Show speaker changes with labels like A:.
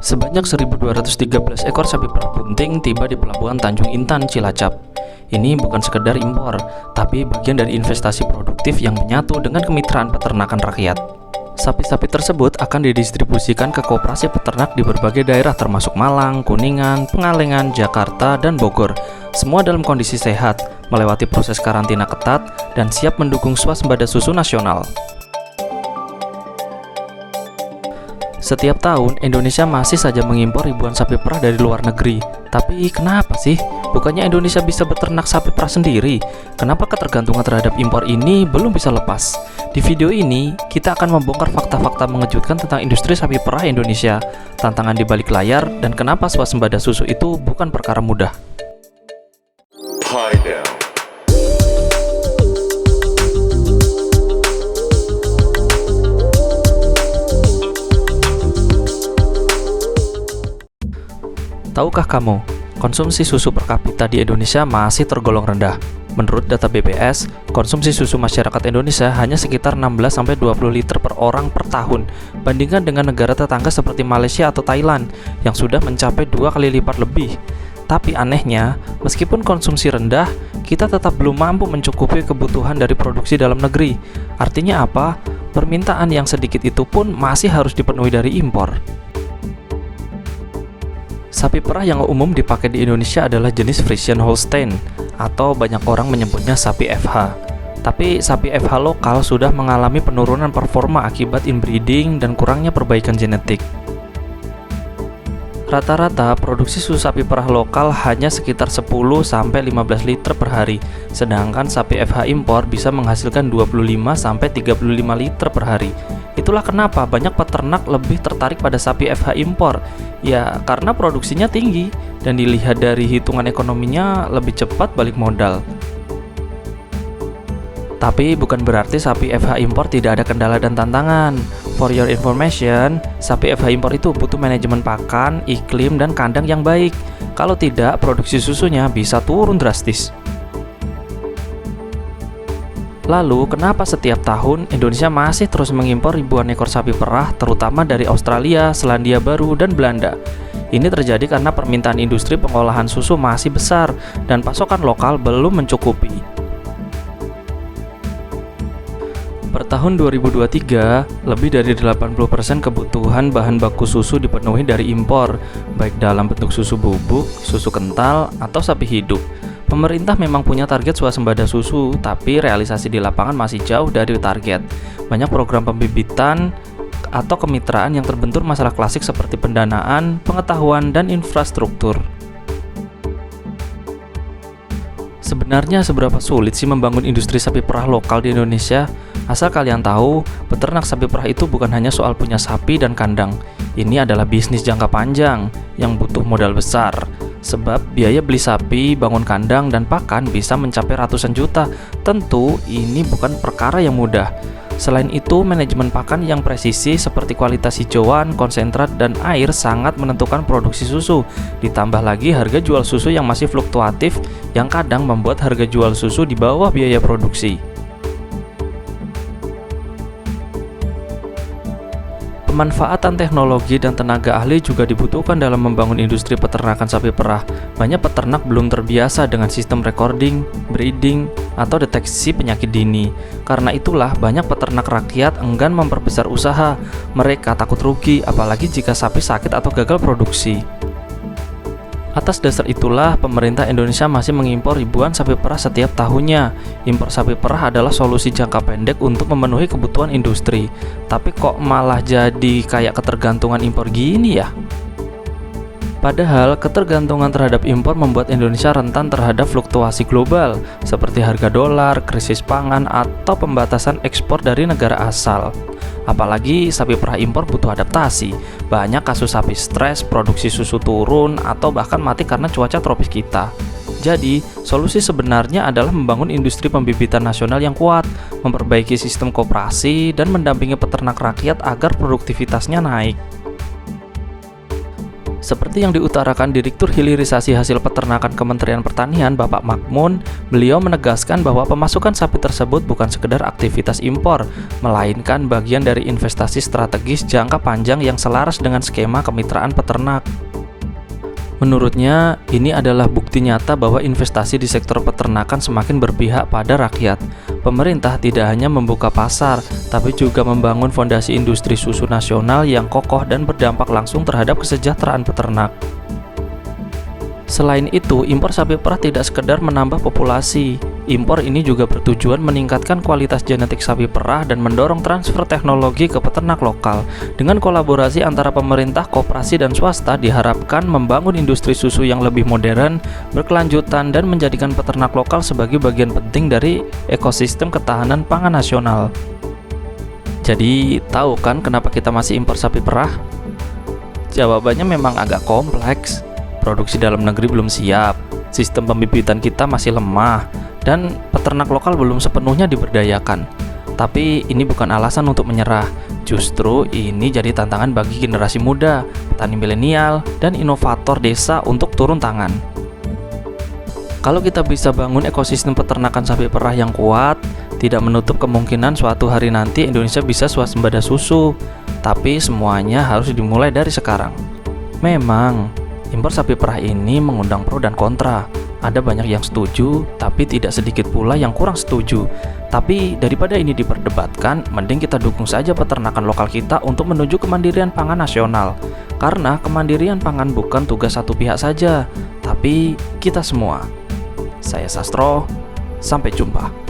A: Sebanyak 1.213 ekor sapi perah bunting tiba di Pelabuhan Tanjung Intan, Cilacap. Ini bukan sekedar impor, tapi bagian dari investasi produktif yang menyatu dengan kemitraan peternakan rakyat. Sapi-sapi tersebut akan didistribusikan ke koperasi peternak di berbagai daerah termasuk Malang, Kuningan, Pengalengan, Jakarta, dan Bogor. Semua dalam kondisi sehat, melewati proses karantina ketat, dan siap mendukung swasembada susu nasional. Setiap tahun, Indonesia masih saja mengimpor ribuan sapi perah dari luar negeri. Tapi kenapa sih? Bukannya Indonesia bisa beternak sapi perah sendiri? Kenapa ketergantungan terhadap impor ini belum bisa lepas? Di video ini, kita akan membongkar fakta-fakta mengejutkan tentang industri sapi perah Indonesia, tantangan di balik layar, dan kenapa swasembada susu itu bukan perkara mudah. Tahukah kamu, konsumsi susu per kapita di Indonesia masih tergolong rendah. Menurut data BPS, konsumsi susu masyarakat Indonesia hanya sekitar 16-20 liter per orang per tahun, bandingkan dengan negara tetangga seperti Malaysia atau Thailand, yang sudah mencapai 2 kali lipat lebih. Tapi anehnya, meskipun konsumsi rendah, kita tetap belum mampu mencukupi kebutuhan dari produksi dalam negeri. Artinya apa? Permintaan yang sedikit itu pun masih harus dipenuhi dari impor. Sapi perah yang umum dipakai di Indonesia adalah jenis Friesian Holstein, atau banyak orang menyebutnya sapi FH. Tapi sapi FH lokal sudah mengalami penurunan performa akibat inbreeding dan kurangnya perbaikan genetik. Rata-rata produksi susu sapi perah lokal hanya sekitar 10-15 liter per hari, sedangkan sapi FH impor bisa menghasilkan 25-35 liter per hari. Itulah kenapa banyak peternak lebih tertarik pada sapi FH impor. Ya, karena produksinya tinggi dan dilihat dari hitungan ekonominya lebih cepat balik modal. Tapi bukan berarti sapi FH impor tidak ada kendala dan tantangan. For your information, sapi FH impor itu butuh manajemen pakan, iklim, dan kandang yang baik. Kalau tidak, produksi susunya bisa turun drastis. Lalu, kenapa setiap tahun Indonesia masih terus mengimpor ribuan ekor sapi perah, terutama dari Australia, Selandia Baru, dan Belanda? Ini terjadi karena permintaan industri pengolahan susu masih besar dan pasokan lokal belum mencukupi. Per tahun 2023, lebih dari 80% kebutuhan bahan baku susu dipenuhi dari impor, baik dalam bentuk susu bubuk, susu kental, atau sapi hidup. Pemerintah memang punya target swasembada susu, tapi realisasi di lapangan masih jauh dari target. Banyak program pembibitan atau kemitraan yang terbentur masalah klasik seperti pendanaan, pengetahuan, dan infrastruktur. Sebenarnya seberapa sulit sih membangun industri sapi perah lokal di Indonesia? Asal kalian tahu, peternak sapi perah itu bukan hanya soal punya sapi dan kandang. Ini adalah bisnis jangka panjang yang butuh modal besar. Sebab biaya beli sapi, bangun kandang, dan pakan bisa mencapai ratusan juta. Tentu ini bukan perkara yang mudah. Selain itu, manajemen pakan yang presisi seperti kualitas hijauan, konsentrat, dan air sangat menentukan produksi susu. Ditambah lagi harga jual susu yang masih fluktuatif, yang kadang membuat harga jual susu di bawah biaya produksi. Pemanfaatan teknologi dan tenaga ahli juga dibutuhkan dalam membangun industri peternakan sapi perah. Banyak peternak belum terbiasa dengan sistem recording, breeding, atau deteksi penyakit dini. Karena itulah banyak peternak rakyat enggan memperbesar usaha. Mereka takut rugi, apalagi jika sapi sakit atau gagal produksi. Atas dasar itulah, pemerintah Indonesia masih mengimpor ribuan sapi perah setiap tahunnya. Impor sapi perah adalah solusi jangka pendek untuk memenuhi kebutuhan industri. Tapi kok malah jadi kayak ketergantungan impor gini ya? Padahal, ketergantungan terhadap impor membuat Indonesia rentan terhadap fluktuasi global, seperti harga dolar, krisis pangan, atau pembatasan ekspor dari negara asal. Apalagi sapi perah impor butuh adaptasi. Banyak kasus sapi stres, produksi susu turun, atau bahkan mati karena cuaca tropis kita. Jadi, solusi sebenarnya adalah membangun industri pembibitan nasional yang kuat, memperbaiki sistem koperasi, dan mendampingi peternak rakyat agar produktivitasnya naik. Seperti yang diutarakan Direktur Hilirisasi Hasil Peternakan Kementerian Pertanian, Bapak Makmun, beliau menegaskan bahwa pemasukan sapi tersebut bukan sekedar aktivitas impor, melainkan bagian dari investasi strategis jangka panjang yang selaras dengan skema kemitraan peternak. Menurutnya, ini adalah bukti nyata bahwa investasi di sektor peternakan semakin berpihak pada rakyat. Pemerintah tidak hanya membuka pasar, tapi juga membangun fondasi industri susu nasional yang kokoh dan berdampak langsung terhadap kesejahteraan peternak. Selain itu, impor sapi perah tidak sekedar menambah populasi. Impor ini juga bertujuan meningkatkan kualitas genetik sapi perah dan mendorong transfer teknologi ke peternak lokal. Dengan kolaborasi antara pemerintah, koperasi, dan swasta diharapkan membangun industri susu yang lebih modern, berkelanjutan, dan menjadikan peternak lokal sebagai bagian penting dari ekosistem ketahanan pangan nasional. Jadi, tahu kan kenapa kita masih impor sapi perah? Jawabannya memang agak kompleks. Produksi dalam negeri belum siap, sistem pembibitan kita masih lemah, dan peternak lokal belum sepenuhnya diberdayakan. Tapi ini bukan alasan untuk menyerah. Justru ini jadi tantangan bagi generasi muda, petani milenial, dan inovator desa untuk turun tangan. Kalau kita bisa bangun ekosistem peternakan sapi perah yang kuat, tidak menutup kemungkinan suatu hari nanti Indonesia bisa swasembada susu. Tapi semuanya harus dimulai dari sekarang. Memang impor sapi perah ini mengundang pro dan kontra. Ada banyak yang setuju, tapi tidak sedikit pula yang kurang setuju. Tapi daripada ini diperdebatkan, mending kita dukung saja peternakan lokal kita untuk menuju kemandirian pangan nasional. Karena kemandirian pangan bukan tugas satu pihak saja, tapi kita semua. Saya Sastro, sampai jumpa.